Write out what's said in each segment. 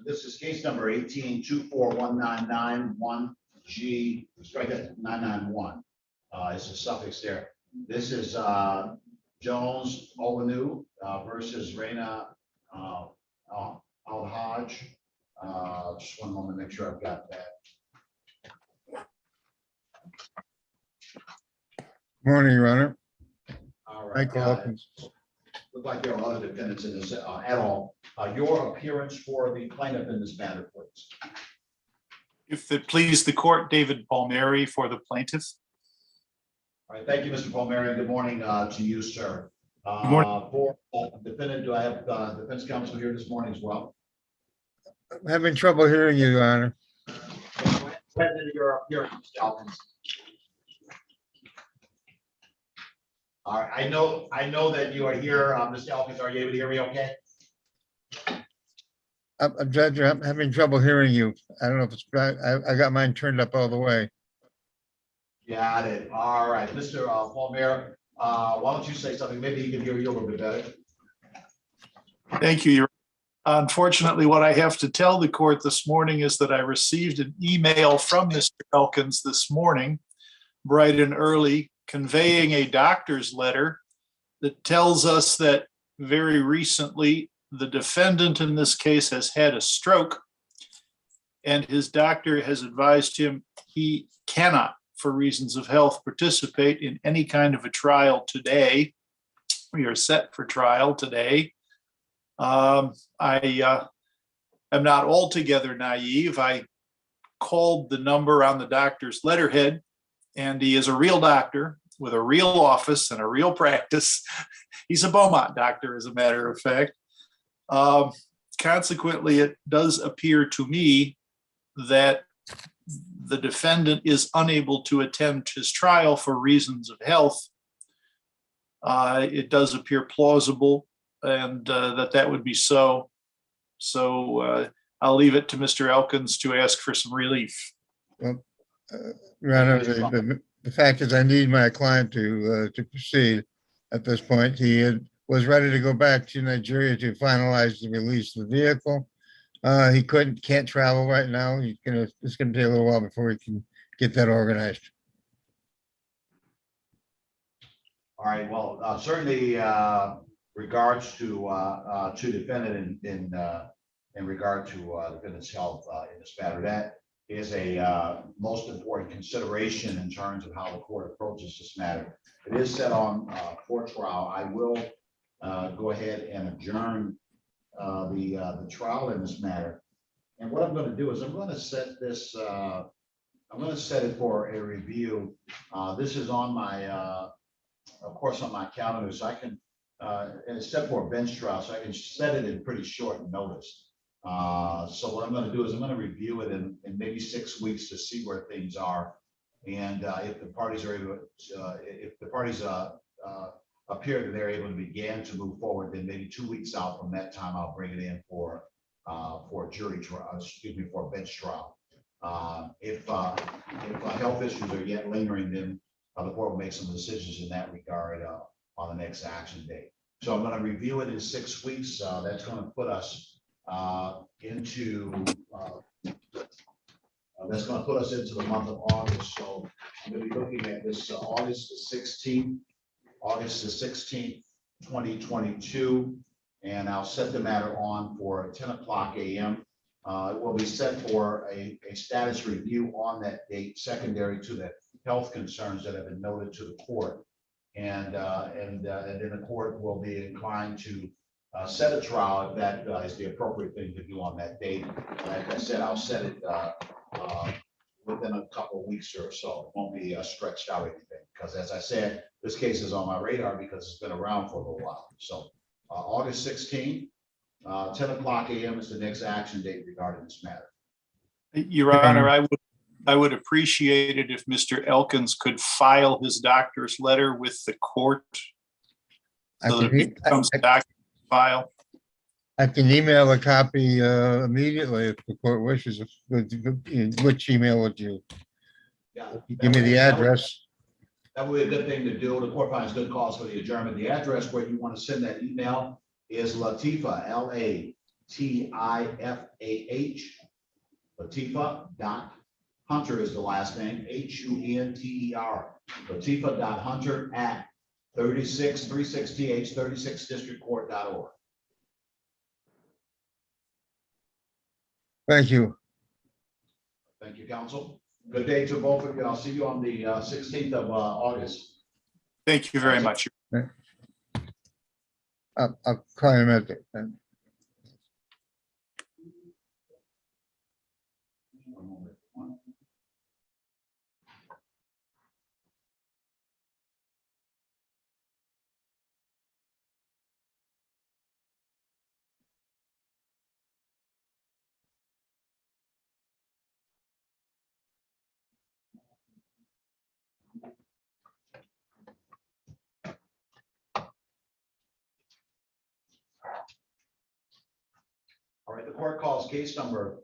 This is case number 18-241991G, strike that 991. It's a suffix there. This is Jones Owenu versus Reina Al-Haj. Just one moment, make sure I've got that. Morning, Your Honor. All right. Look like there are other defendants in this at all. Your appearance for the plaintiff in this matter, please. If it please the court, David Palmieri for the plaintiff. All right, thank you, Mr. Palmieri. Good morning to you, sir. Good morning. For defendant, do I have defense counsel here this morning as well? I'm having trouble hearing you, Your Honor. Your appearance, Mr. Elkins. All right, I know that you are here, Mr. Elkins. Are you able to hear me okay? Judge, I'm having trouble hearing you. I don't know if it's, I got mine turned up all the way. Got it. All right, Mr. Palmieri, why don't you say something? Maybe he can hear you a little bit better. Thank you. Unfortunately, what I have to tell the court this morning is that I received an email from Mr. Elkins this morning, bright and early, conveying a doctor's letter that tells us that very recently the defendant in this case has had a stroke, and his doctor has advised him he cannot, for reasons of health, participate in any kind of a trial today. We are set for trial today. I am not altogether naive. I called the number on the doctor's letterhead, and he is a real doctor with a real office and a real practice. He's a Beaumont doctor, as a matter of fact. Consequently, it does appear to me that the defendant is unable to attend his trial for reasons of health. It does appear plausible, and that would be so. So I'll leave it to Mr. Elkins to ask for some relief. Well, Your Honor, the fact is I need my client to proceed at this point. He was ready to go back to Nigeria to finalize the release of the vehicle. He can't travel right now. It's gonna take a little while before he can get that organized. All right, well, certainly regards to defendant in regard to defendant's health in this matter, that is a most important consideration in terms of how the court approaches this matter. It is set on for trial. I will go ahead and adjourn the trial in this matter. And what I'm going to do is I'm going to set this. I'm going to set it for a review. This is on my, of course, on my calendar, so I can. And it's set for a bench trial, so I can set it in pretty short notice. So what I'm going to do is I'm going to review it in maybe 6 weeks to see where things are, and if the parties are able, if the parties appear that they're able to begin to move forward, then maybe 2 weeks out from that time I'll bring it in for a jury trial. Excuse me, for a bench trial. If health issues are yet lingering, then the court will make some decisions in that regard on the next action date. So I'm going to review it in 6 weeks. That's going to put us into the month of August. So I'm going to be looking at this August the 16th, 2022, and I'll set the matter on for 10 o'clock a.m. It will be set for a status review on that date, secondary to the health concerns that have been noted to the court, and then the court will be inclined to set a trial if that is the appropriate thing to do on that date. Like I said, I'll set it within a couple of weeks or so. It won't be stretched out or anything, because as I said, this case is on my radar because it's been around for a little while. So August 16th, 10 o'clock a.m. is the next action date regarding this matter. Your Honor, I would appreciate it if Mr. Elkins could file his doctor's letter with the court, so that it becomes a document file. I can email a copy immediately if the court wishes. Which email would you? Yeah, Give me the address. That would be a good thing to do. The court finds good cause for the adjournment. The address where you want to send that email is Latifa, Latifah dot Hunter is the last name, Hunter. Latifah.hunter at 3636th 36districtcourt.org. Thank you. Thank you, counsel. Good day to both of you. I'll see you on the 16th of August. Thank you very much. I'll call him at the. All right, the court calls case number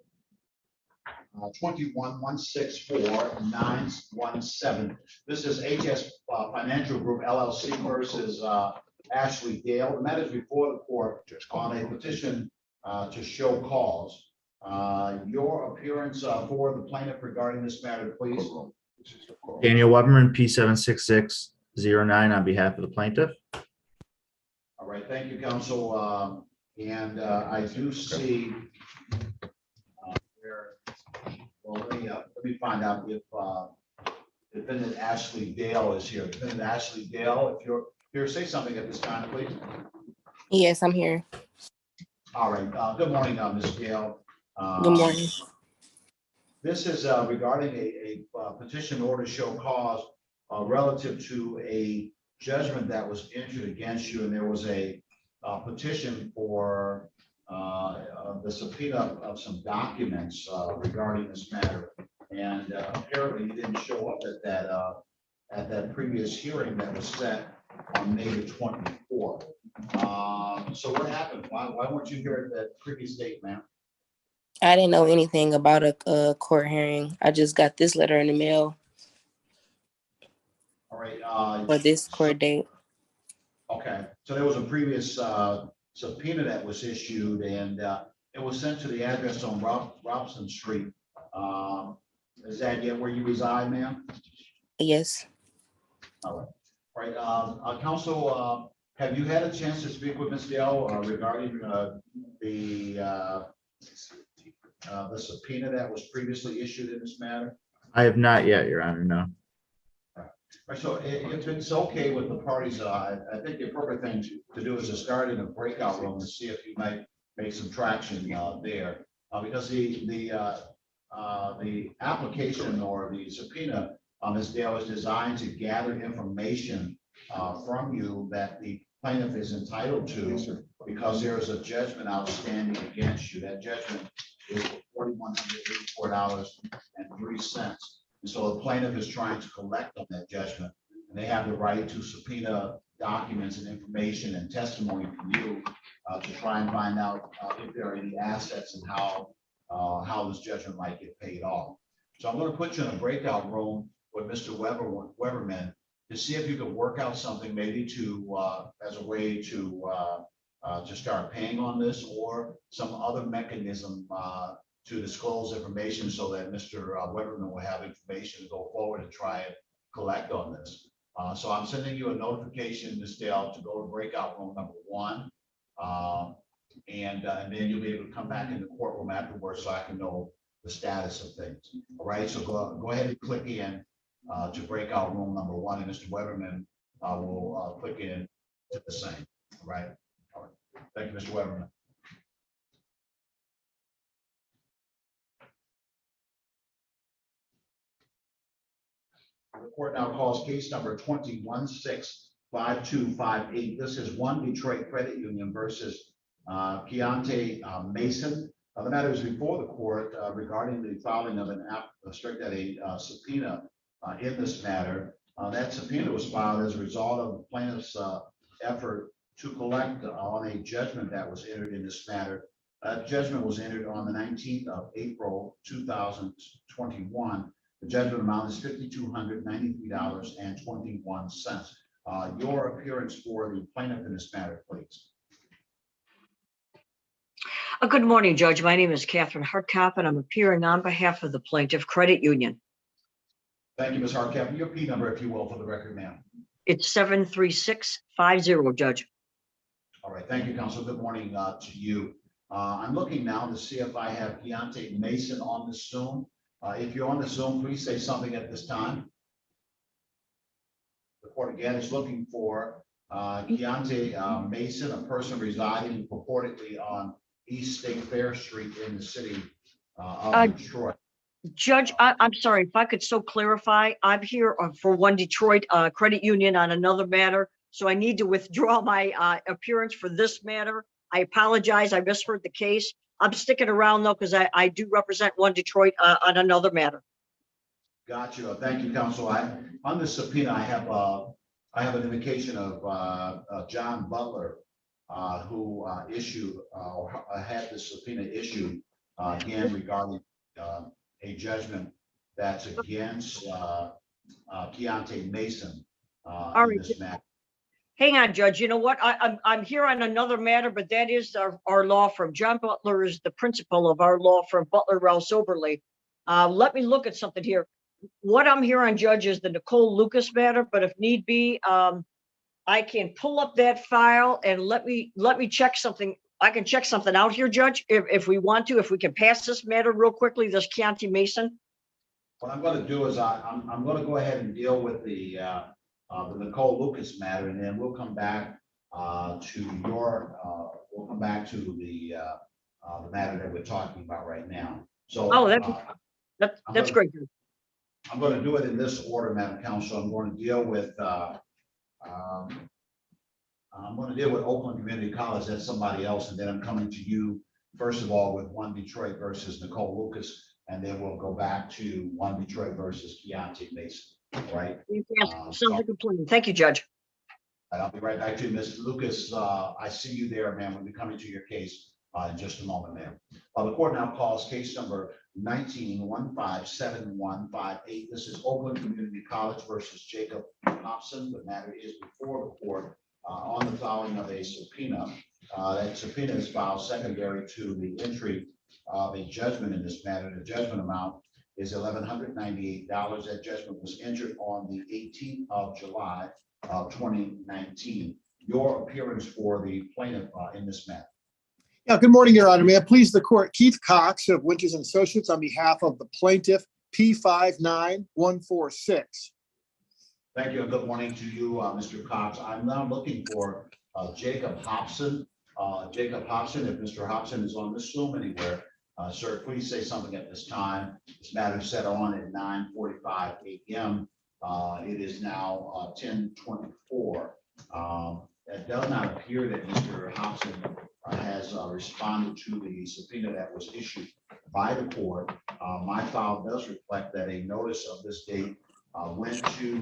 21-164-917. This is HS Financial Group LLC versus Ashley Dale. The matter is before the court on a petition to show cause. Your appearance for the plaintiff regarding this matter, please. Daniel Weberman, P76609 on behalf of the plaintiff. All right, thank you, counsel. And I do see where, well, let me find out if defendant Ashley Dale is here. Defendant Ashley Dale, if you're here, say something at this time, please. Yes, I'm here. All right, good morning, Ms. Dale. Good morning. This is regarding a petition order to show cause relative to a judgment that was entered against you, and there was a petition for the subpoena of some documents regarding this matter. And apparently you didn't show up at that previous hearing that was set on May the 24th. So what happened? Why weren't you here at that previous date, ma'am? I didn't know anything about a court hearing. I just got this letter in the mail All right. for this court date. Okay, so there was a previous subpoena that was issued, and it was sent to the address on Robson Street. Is that yet where you reside, ma'am? Yes. All right. Counsel, have you had a chance to speak with Ms. Dale regarding the subpoena that was previously issued in this matter? I have not yet, Your Honor, no. Right, so if it's okay with the parties, I think the appropriate thing to do is to start in a breakout room to see if you might make some traction there. Because the application or the subpoena, Ms. Dale, is designed to gather information from you that the plaintiff is entitled to, because there is a judgment outstanding against you. That judgment is $4,184.03. And so the plaintiff is trying to collect on that judgment, and they have the right to subpoena documents and information and testimony from you to try and find out if there are any assets and how this judgment might get paid off. So I'm going to put you in a breakout room with Mr. Weberman to see if you could work out something maybe to as a way to start paying on this, or some other mechanism to disclose information so that Mr. Weberman will have information to go forward and try and collect on this. So I'm sending you a notification, Ms. Dale, to go to breakout room number 1. And then you'll be able to come back in the courtroom afterwards so I can know the status of things. All right, so go ahead and click in to breakout room number 1, and Mr. Weberman will click in to the same. All right. All right. Thank you, Mr. Weberman. The court now calls case number 21-65258. This is One Detroit Credit Union versus Keontae Mason. The matter is before the court regarding the filing of a subpoena in this matter. That subpoena was filed as a result of the plaintiff's effort to collect on a judgment that was entered in this matter. Judgment was entered on the 19th of April 2021. The judgment amount is $5,293.21. Your appearance for the plaintiff in this matter, please. Good morning, Judge. My name is Catherine Hartkoff, and I'm appearing on behalf of the Plaintiff Credit Union. Thank you, Ms. Hartkamp. Your P number, if you will, for the record, ma'am. It's 73650, Judge. All right, thank you, Counsel. Good morning to you. I'm looking now to see if I have Keontae Mason on the Zoom. If you're on the Zoom, please say something at this time. The court again is looking for Keontae Mason, a person residing purportedly on East State Fair Street in the city of Detroit. Judge, I'm sorry, if I could so clarify, I'm here for One Detroit Credit Union on another matter, so I need to withdraw my appearance for this matter. I apologize, I misheard the case. I'm sticking around though, because I do represent One Detroit on another matter. Got you. Thank you, Counsel. On the subpoena, I have an indication of John Butler, who had the subpoena issued again regarding a judgment that's against Keontae Mason in this matter. Hang on, Judge. You know what? I'm here on another matter, but that is our law firm. John Butler is the principal of our law firm, Butler Rouse Oberle. Let me look at something here. What I'm here on, Judge, is the Nicole Lucas matter, but if need be, I can pull up that file and let me check something. I can check something out here, Judge, if we want to, if we can pass this matter real quickly, this Keontae Mason. What I'm going to do is I'm going to go ahead and deal with the Nicole Lucas matter, and then we'll come back to the matter that we're talking about right now. So That's great. I'm going to do it in this order, Madam Counsel. I'm going to deal with Oakland Community College. That's somebody else, and then I'm coming to you first of all with One Detroit versus Nicole Lucas, and then we'll go back to One Detroit versus Keontae Mason. All right. Sounds like a plan. Thank you, Judge. I'll be right back to you, Ms. Lucas. I see you there, ma'am. We'll be coming to your case in just a moment, ma'am. The court now calls case number 19-157158. This is Oakland Community College versus Jacob Hobson. The matter is before the court on the filing of a subpoena. That subpoena is filed secondary to the entry of a judgment in this matter. The judgment amount is $1,198. That judgment was entered on the 18th of July of 2019. Your appearance for the plaintiff in this matter. Yeah, good morning, Your Honor. May it please the court, Keith Cox of Winters and Associates on behalf of the plaintiff P59146. Thank you and good morning to you, Mr. Cox. I'm now looking for Jacob Hobson. Jacob Hobson, if Mr. Hobson is on this Zoom anywhere, sir, please say something at this time. This matter is set on at 9:45 a.m. It is now 10:24. It does not appear that Mr. Hobson has responded to the subpoena that was issued by the court. My file does reflect that a notice of this date went to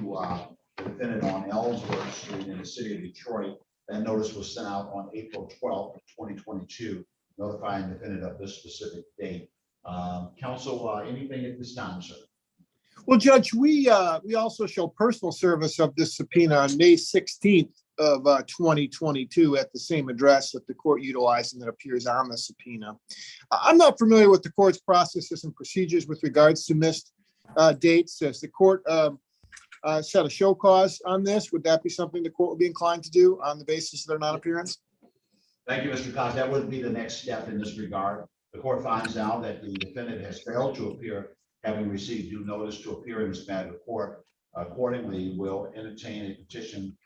the defendant on Ellsworth Street in the city of Detroit. That notice was sent out on April 12th, 2022, notifying the defendant of this specific date. Counsel, anything at this time, sir? Well, Judge, we also show personal service of this subpoena on May 16th of 2022 at the same address that the court utilized and that appears on the subpoena. I'm not familiar with the court's processes and procedures with regards to missed dates. As the court set a show cause on this, would that be something the court would be inclined to do on the basis of their non-appearance? Thank you, Mr. Cox. That would be the next step in this regard. The court finds now that the defendant has failed to appear, having received due notice to appear in this matter. The court accordingly will entertain a petition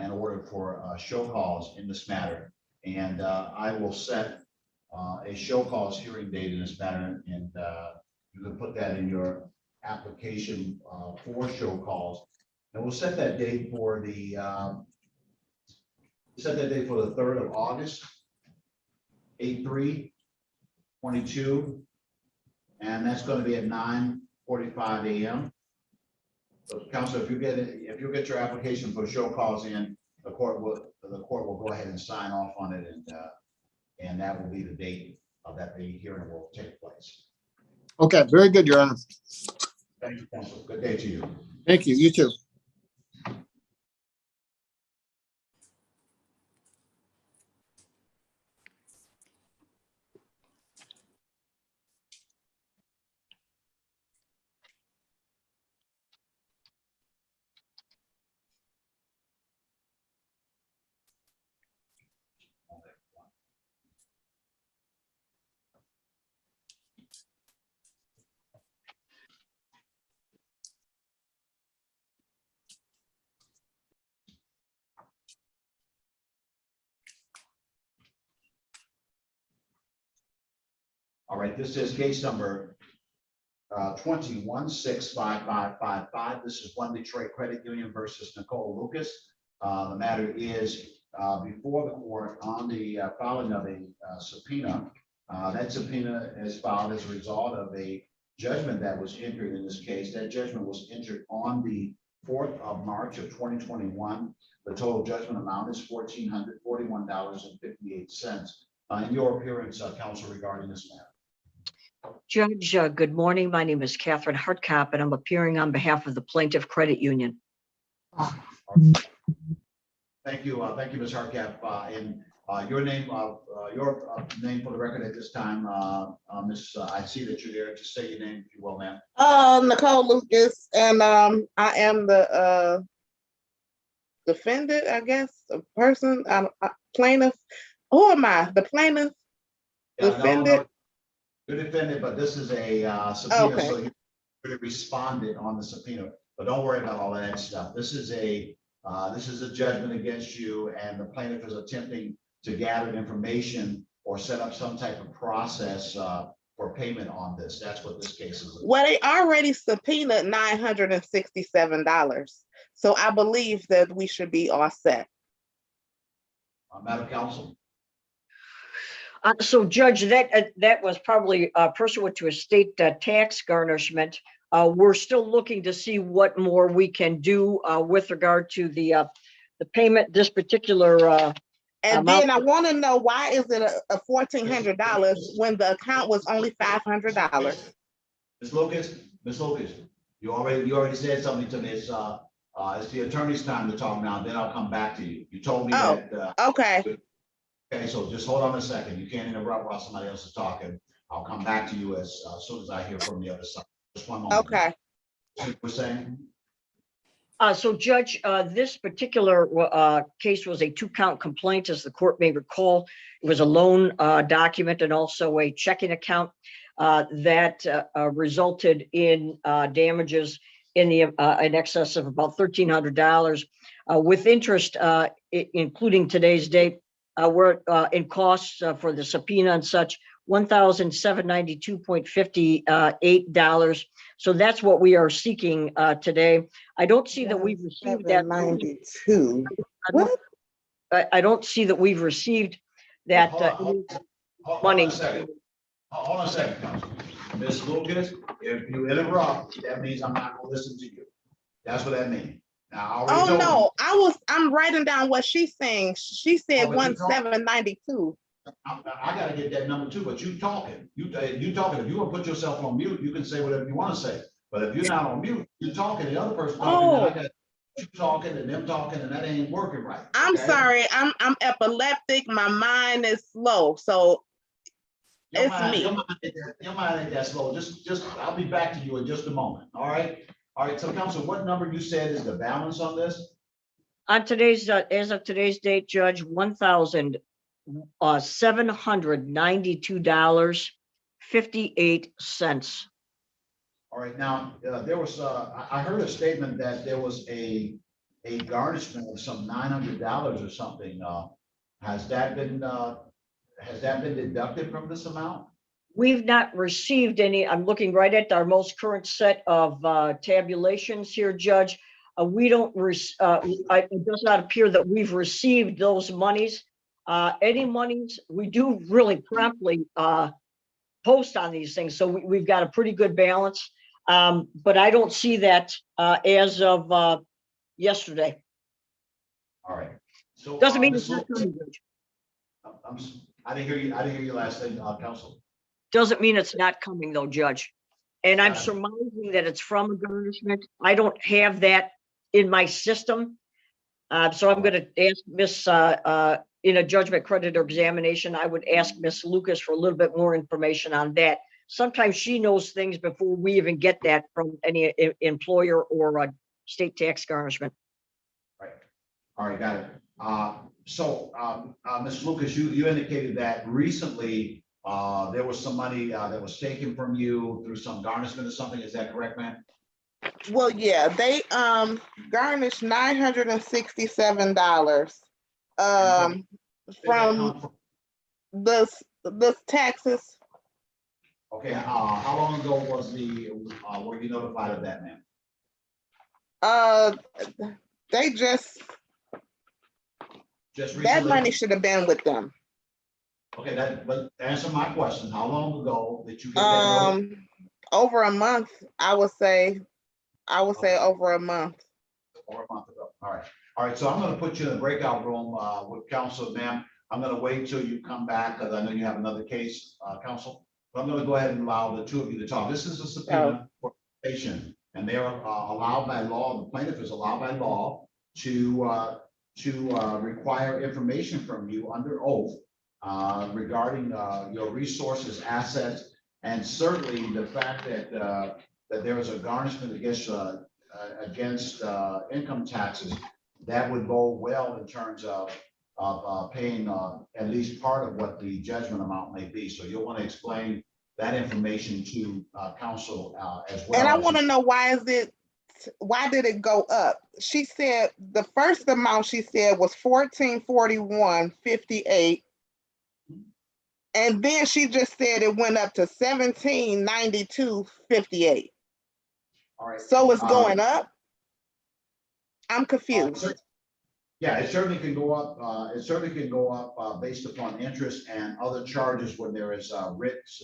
and order for show cause in this matter. And I will set a show cause hearing date in this matter, and you can put that in your application for show cause. And we'll set that date for the 3rd of August, 8/3/22, and that's going to be at 9:45 a.m. So, Counselor, if you get your application for show cause in, the court will go ahead and sign off on it, and that will be the date that the hearing will take place. Okay, very good, Your Honor. Thank you, Counsel. Good day to you. Thank you. You too. All right, this is case number 21-65555. This is One Detroit Credit Union versus Nicole Lucas. The matter is before the court on the filing of a subpoena. That subpoena is filed as a result of a judgment that was entered in this case. That judgment was entered on the 4th of March of 2021. The total judgment amount is $1,441.58. In your appearance, counsel, regarding this matter. Judge, good morning. My name is Catherine Hartkopp, and I'm appearing on behalf of the Plaintiff Credit Union. Thank you, Ms. Hartkopp. And your name for the record at this time, Ms. I see that you're there. Just say your name, if you will, ma'am. Nicole Lucas, and I am the defendant, I guess, a person, plaintiff. Who am I? The plaintiff? Defendant? You're defendant, but this is a subpoena, Okay. so you really responded on the subpoena. But don't worry about all of that stuff. This is a judgment against you, and the plaintiff is attempting to gather information or set up some type of process for payment on this. That's what this case is. Well, they already subpoenaed $967. So I believe that we should be all set. Madam Counsel. So Judge, that was probably pursuant to a state tax garnishment. We're still looking to see what more we can do with regard to the payment, this particular And amount. then I want to know, why is it a $1,400 when the account was only $500? Ms. Lucas, you already said something to me. It's the attorney's time to talk now, then I'll come back to you. You told me that. Okay, Okay, so just hold on a second. You can't interrupt while somebody else is talking. I'll come back to you as soon as I hear from the other side. Just one moment. okay. We're saying? So Judge, this particular case was a 2-count complaint, as the court may recall. It was a loan document and also a checking account that resulted in damages in excess of about $1,300 with interest, including today's date. We're in costs for the subpoena and such, $1,792.58. So that's what we are seeking today. I don't see that we've received that. 792. I don't see that we've received that Hold money. on a second. Hold on a second, Counsel. Ms. Lucas, if you interrupt, that means I'm not gonna listen to you. That's what that means. Now, I already Oh, told no, I'm writing down what she's saying. She said Oh, but you don't- 1,792. I gotta get that number too, but you talking. You talking. If you want to put yourself on mute, you can say whatever you want to say. But if you're not on mute, you're talking, the other person talking, then I got you talking and them talking, and that ain't working right. I'm okay? sorry, I'm epileptic. My mind is slow, so Your it's mind- me. Your mind ain't that slow. Just, I'll be back to you in just a moment. All right? All right, so Counsel, what number you said is the balance on this? On today's, as of today's date, Judge, $1,792.58. All right, now, there was, I heard a statement that there was a garnishment of some $900 or something. Has that been deducted from this amount? We've not received any. I'm looking right at our most current set of tabulations here, Judge. It does not appear that we've received those monies. Any monies, we do really promptly post on these things. So we've got a pretty good balance. But I don't see that as of yesterday. All right. So Doesn't mean Ms. it's not Lucas, coming, Judge. I didn't hear you. I didn't hear your last thing, Counsel. Doesn't mean it's not coming though, Judge. And I'm Got it. surmising that it's from a garnishment. I don't have that in my system. So I'm going to ask Miss, in a judgment creditor examination, I would ask Miss Lucas for a little bit more information on that. Sometimes she knows things before we even get that from any employer or a state tax garnishment. Right. All right, got it. So, Ms. Lucas, you indicated that recently there was some money that was taken from you through some garnishment or something. Is that correct, ma'am? Well, yeah, they garnished $967 from the taxes. Okay, how long ago was were you notified of that, ma'am? Uh, they just, Just that recently? money should have been with them. Okay, but answer my question, how long ago did you get that notice? Over a month, I would say Okay. over a month. Or a month ago. All right, so I'm gonna put you in the breakout room with counsel, ma'am. I'm gonna wait till you come back, because I know you have another case, counsel. But I'm gonna go ahead and allow the two of you to talk. This is a subpoena for patient, and they are allowed by law, the plaintiff is allowed by law to require information from you under oath regarding your resources, assets, and certainly the fact that that there is a garnishment against income taxes, that would bode well in terms of paying at least part of what the judgment amount may be. So you'll want to explain that information to counsel as well. And I as want to know why did it go up? She said the first amount she said was 1441.58. And then she just said it went up to 1792.58. All right. So it's going up? I'm confused. Yeah, it certainly can go up. It certainly can go up based upon interest and other charges when there is writs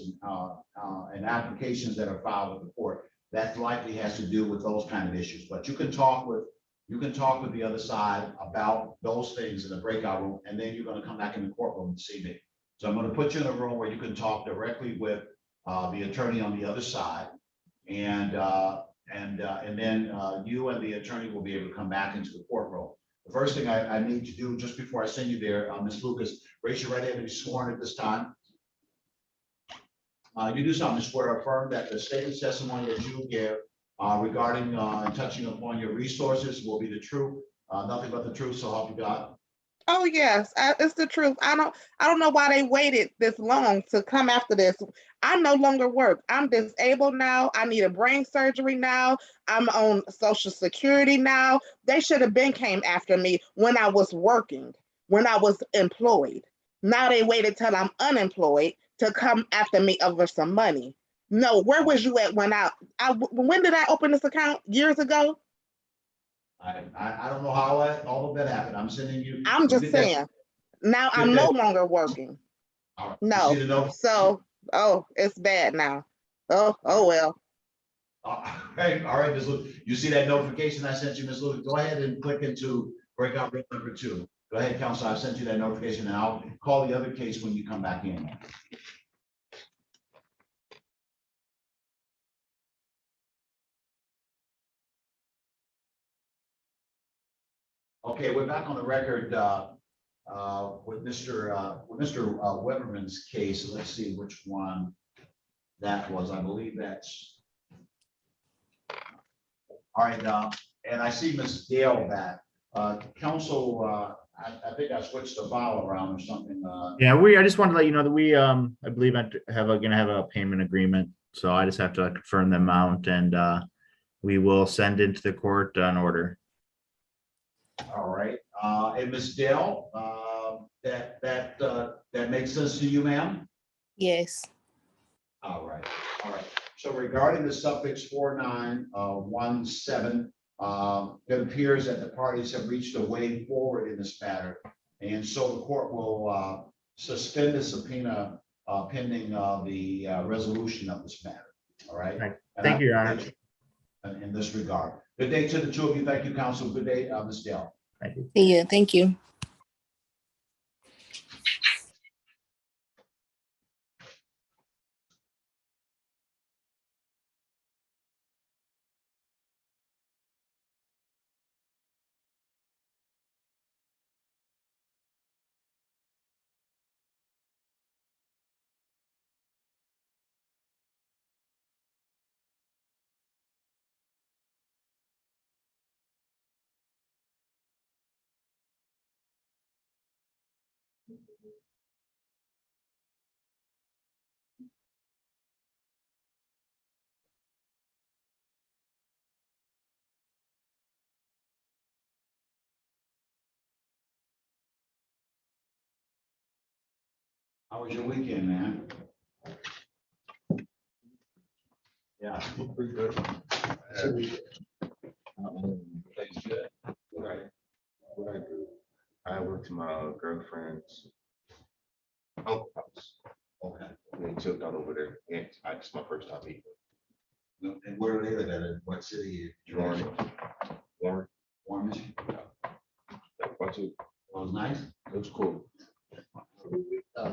and applications that are filed with the court. That likely has to do with those kind of issues. But you can talk with the other side about those things in the breakout room, and then you're going to come back in the courtroom and see me. So I'm going to put you in a room where you can talk directly with the attorney on the other side, and then you and the attorney will be able to come back into the courtroom. The first thing I need to do just before I send you there, Ms. Lucas, raise your right hand and be sworn at this time. You do solemnly swear or affirm that the statement testimony that you give regarding and touching upon your resources will be the truth, nothing but the truth, so help you God. Oh yes, it's the truth. I don't know why they waited this long to come after this. I no longer work. I'm disabled now. I need a brain surgery now. I'm on Social Security now. They should have been came after me when I was working, when I was employed. Now they waited till I'm unemployed to come after me over some money. No, where was you at when when did I open this account? Years ago? I don't know how all of that happened. I'm sending you. I'm just saying. Now I'm no longer working. All right. No. You see the note? So, it's bad now. Oh well. All right, Ms. Lucas. You see that notification I sent you, Ms. Lucas? Go ahead and click into breakout room number 2. Go ahead, counsel. I've sent you that notification, and I'll call the other case when you come back in. Okay, we're back on the record with Mr. Weberman's case. Let's see which one that was. I believe that's. All right, and I see Ms. Dale back. Counsel, I think I switched the file around or something. Yeah, I just wanted to let you know that we, I believe I gonna have a payment agreement. So I just have to confirm the amount, and we will send into the court an order. All right, and Ms. Dale, that makes sense to you, ma'am? Yes. All right. So regarding the suffix 4917, it appears that the parties have reached a way forward in this matter. And so the court will suspend the subpoena pending the resolution of this matter. All right. Right. Thank you, Your Honor. In this regard. Good day to the two of you. Thank you, counsel. Good day, Ms. Dale. Thank you. See you. Thank you. How was your weekend, man? Yeah. Pretty good. Thanks, good. Right. What I do, I went to my girlfriend's uncle house. Okay. And they took out over there. And it's my first time eating. And where do they live at? In what city? Warren. Warren. Warren, Michigan. That was it. Well, it was nice. It was cool.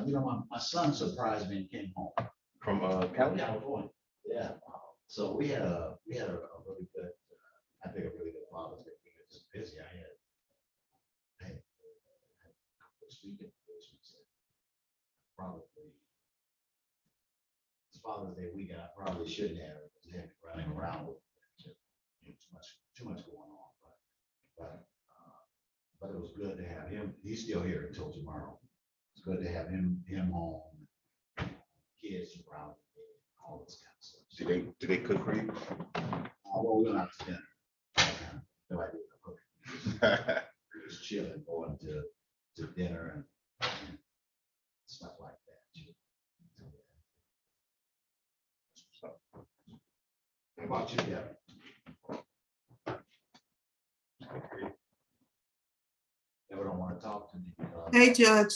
You know, my son surprised me and came home. From Cali. California. Yeah. So we had a really good, I think a really good Father's Day. We were just busy. I had speaking engagements. Probably. It's Father's Day weekend. I probably shouldn't have. Because they had me running around with too much going on. But it was good to have him. He's still here until tomorrow. It's good to have him home, kids around, all this kind of stuff. Do they cook for you? Well, we went out to dinner. No idea what cooking. We was chilling, going to dinner and stuff like that. How about you, Devin? Never don't want to talk to me because. Hey, Judge.